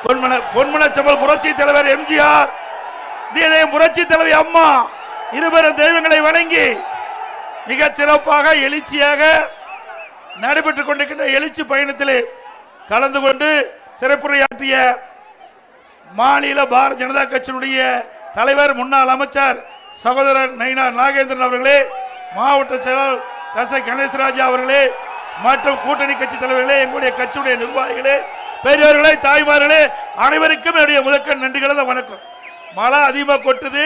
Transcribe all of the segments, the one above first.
பொன்மனச்செம்மல் புரட்சி தலைவர் எம்ஜிஆர், புரட்சி தலைவி அம்மா இருவரும் தெய்வங்களை வணங்கி மிக சிறப்பாக எழுச்சியாக நடைபெற்றுக் கொண்டிருக்கின்ற எழுச்சி பயணத்தில் கலந்து கொண்டு சிறப்புரையாற்றிய மாநில பாரதிய ஜனதா கட்சியினுடைய தலைவர் முன்னாள் அமைச்சர் சகோதரர் நயினார் நாகேந்திரன் அவர்களே, மாவட்ட செயலாளர் தசை கணேசராஜா அவர்களே மற்றும் கூட்டணி கட்சி தலைவர்களே, எங்களுடைய கட்சியுடைய நிர்வாகிகளே, பெரியவர்களே, தாய்மார்களே, அனைவருக்கும் என்னுடைய முதற்கண் நன்றிகள வணக்கம். மழை அதிகமாக கொட்டுது.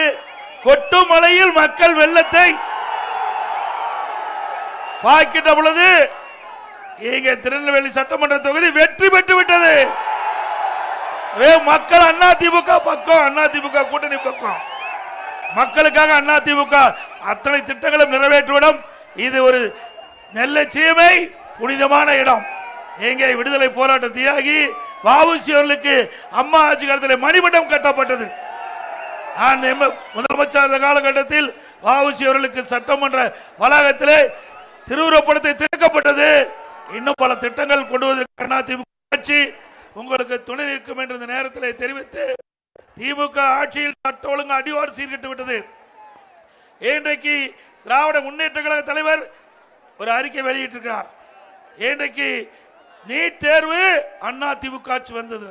கொட்டும் மழையில் மக்கள் வெள்ளத்தை பாய்க்கின்ற பொழுது இங்கே திருநெல்வேலி சட்டமன்ற தொகுதி வெற்றி பெற்று விட்டது. மக்கள் அதிமுக பக்கம், அதிமுக கூட்டணி பக்கம், மக்களுக்காக அதிமுக அத்தனை திட்டங்களும் நிறைவேற்றுவிடும். இது ஒரு நெல்லை சீமை புனிதமான இடம். எங்கே விடுதலை போராட்ட தியாகி வ.உ.சி. அவர்களுக்கு அம்மா ஆட்சி காலத்தில் மணிமண்டம் கட்டப்பட்டது. முதலமைச்சர் காலகட்டத்தில் வ.உ.சி. அவர்களுக்கு சட்டமன்ற வளாகத்திலே திருவுருவப்படத்தை திறக்கப்பட்டது. இன்னும் பல திட்டங்கள் கொண்டு வருவதற்கு அதிமுக ஆட்சி உங்களுக்கு துணை நிற்கும் என்ற இந்த நேரத்தில் தெரிவித்து, திமுக ஆட்சியில் சட்ட ஒழுங்கு அடியோடு சீர்கட்டு விட்டது. இன்றைக்கு திராவிட முன்னேற்ற கழக தலைவர் ஒரு அறிக்கை வெளியிட்டிருக்கிறார். இன்றைக்கு நீட் தேர்வு அதிமுக ஆட்சி வந்தது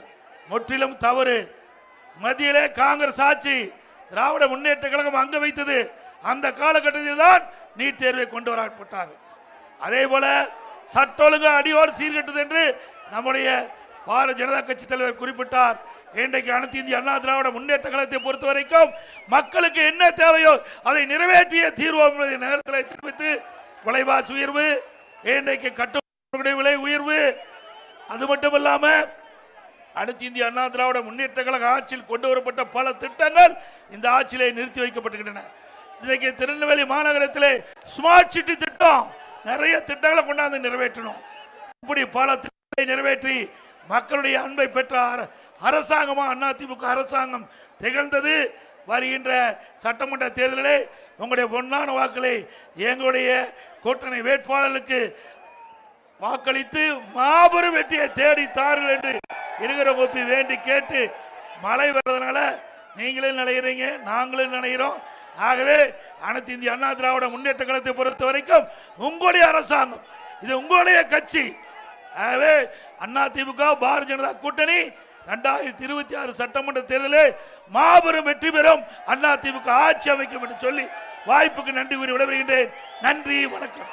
முற்றிலும் தவறு. மத்தியிலே காங்கிரஸ் ஆட்சி திராவிட முன்னேற்ற கழகம் அங்க வைத்தது. அந்த காலகட்டத்தில் தான் நீட் தேர்வை கொண்டு வரப்பட்டார்கள். அதே போல சட்ட ஒழுங்கு அடியோடு சீர்கட்டது என்று நம்முடைய பாரதிய ஜனதா கட்சி தலைவர் குறிப்பிட்டார். இன்றைக்கு அனைத்து இந்திய அண்ணா திராவிட முன்னேற்ற கழகத்தை பொறுத்த வரைக்கும் மக்களுக்கு என்ன தேவையோ அதை நிறைவேற்றிய தீர்வோம் நேரத்தில் தெரிவித்து, விலைவாசி உயர்வு, இன்றைக்கு கட்டுமான விலை உயர்வு, அது மட்டுமல்லாம அனைத்து இந்திய அண்ணா திராவிட முன்னேற்ற கழக ஆட்சியில் கொண்டு வரப்பட்ட பல திட்டங்கள் இந்த ஆட்சியிலே நிறுத்தி வைக்கப்பட்டுகின்றன. இன்றைக்கு திருநெல்வேலி மாநகரத்திலே ஸ்மார்ட் சிட்டி திட்டம், நிறைய திட்டங்களை கொண்டாந்து நிறைவேற்றணும். இப்படி பல திட்டங்களை நிறைவேற்றி மக்களுடைய அன்பை பெற்ற அரசாங்கமா அதிமுக அரசாங்கம் திகழ்ந்தது. வருகின்ற சட்டமன்ற தேர்தலிலே உங்களுடைய பொன்னான வாக்களை எங்களுடைய கூட்டணி வேட்பாளர்களுக்கு வாக்களித்து மாபெரும் வெற்றியை தேடி தாருங்கள் என்று இருக்கிற கோப்பி வேண்டி கேட்டு, மழை வர்றதுனால நீங்களும் நினைக்கிறீங்க, நாங்களும் நினைக்கிறோம். ஆகவே அனைத்து இந்திய அண்ணா திராவிட முன்னேற்ற கழகத்தை பொறுத்த வரைக்கும் உங்களுடைய அரசாங்கம், இது உங்களுடைய கட்சி. ஆகவே அதிமுக பாரதிய ஜனதா கூட்டணி 2026 சட்டமன்ற தேர்தலில் மாபெரும் வெற்றி பெறும், அதிமுக ஆட்சி அமைக்கும் என்று சொல்லி வாய்ப்புக்கு நன்றி கூறி விடைபெறுகின்றேன். நன்றி, வணக்கம்.